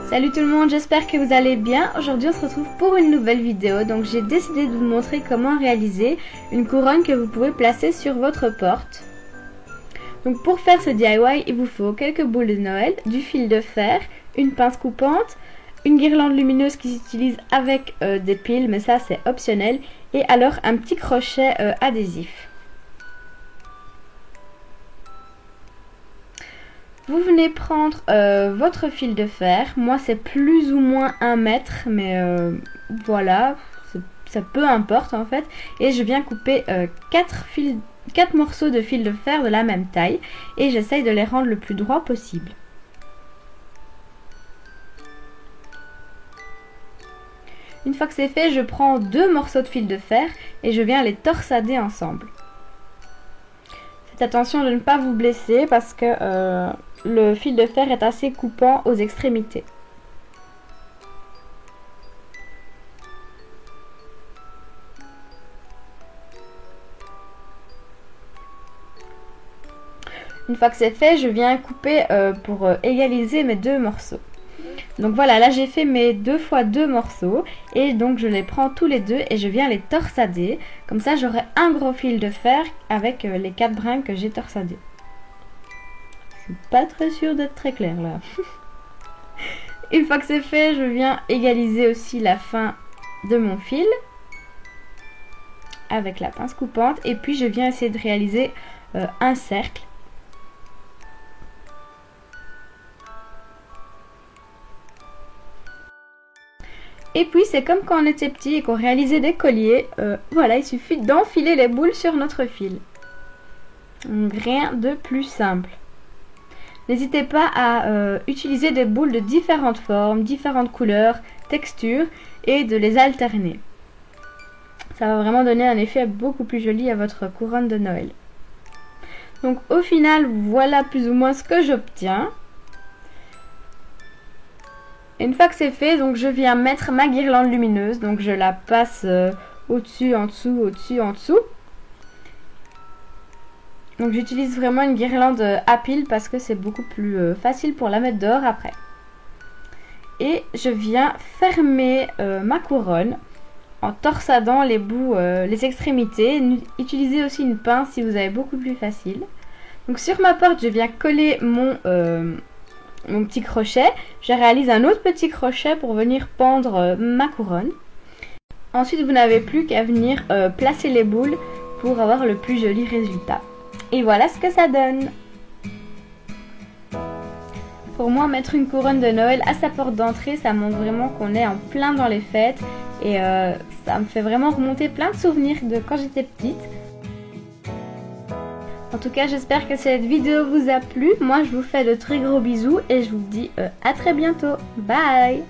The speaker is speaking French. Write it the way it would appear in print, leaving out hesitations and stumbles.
Salut tout le monde, j'espère que vous allez bien. Aujourd'hui on se retrouve pour une nouvelle vidéo. Donc j'ai décidé de vous montrer comment réaliser une couronne que vous pouvez placer sur votre porte. Donc pour faire ce DIY, il vous faut quelques boules de Noël, du fil de fer, une pince coupante, une guirlande lumineuse qui s'utilise avec des piles, mais ça c'est optionnel, et alors un petit crochet adhésif. Vous venez prendre votre fil de fer. Moi c'est plus ou moins 1 mètre, mais voilà, ça peu importe en fait. Et je viens couper 4 morceaux de fil de fer de la même taille. Et j'essaye de les rendre le plus droit possible. Une fois que c'est fait, je prends 2 morceaux de fil de fer et je viens les torsader ensemble. Faites attention de ne pas vous blesser parce que le fil de fer est assez coupant aux extrémités. Une fois que c'est fait, je viens couper pour égaliser mes 2 morceaux. Donc voilà, là j'ai fait mes 2 fois 2 morceaux et donc je les prends tous les deux et je viens les torsader. Comme ça j'aurai un gros fil de fer avec les 4 brins que j'ai torsadés. Je suis pas très sûre d'être très claire là. Une fois que c'est fait, je viens égaliser aussi la fin de mon fil avec la pince coupante et puis je viens essayer de réaliser un cercle. Et puis c'est comme quand on était petit et qu'on réalisait des colliers, voilà, il suffit d'enfiler les boules sur notre fil. Donc, rien de plus simple. N'hésitez pas à utiliser des boules de différentes formes, différentes couleurs, textures et de les alterner. Ça va vraiment donner un effet beaucoup plus joli à votre couronne de Noël. Donc au final, voilà plus ou moins ce que j'obtiens. Une fois que c'est fait, donc je viens mettre ma guirlande lumineuse, donc je la passe au-dessus, en dessous, au-dessus, en dessous. Donc j'utilise vraiment une guirlande à piles parce que c'est beaucoup plus facile pour la mettre dehors après. Et je viens fermer ma couronne en torsadant les bouts, les extrémités. Utilisez aussi une pince si vous avez beaucoup plus facile. Donc sur ma porte, je viens coller mon petit crochet. Je réalise un autre petit crochet pour venir pendre ma couronne. Ensuite, vous n'avez plus qu'à venir placer les boules pour avoir le plus joli résultat. Et voilà ce que ça donne. Pour moi, mettre une couronne de Noël à sa porte d'entrée, ça montre vraiment qu'on est en plein dans les fêtes. Et ça me fait vraiment remonter plein de souvenirs de quand j'étais petite. En tout cas, j'espère que cette vidéo vous a plu. Moi, je vous fais de très gros bisous et je vous dis à très bientôt. Bye!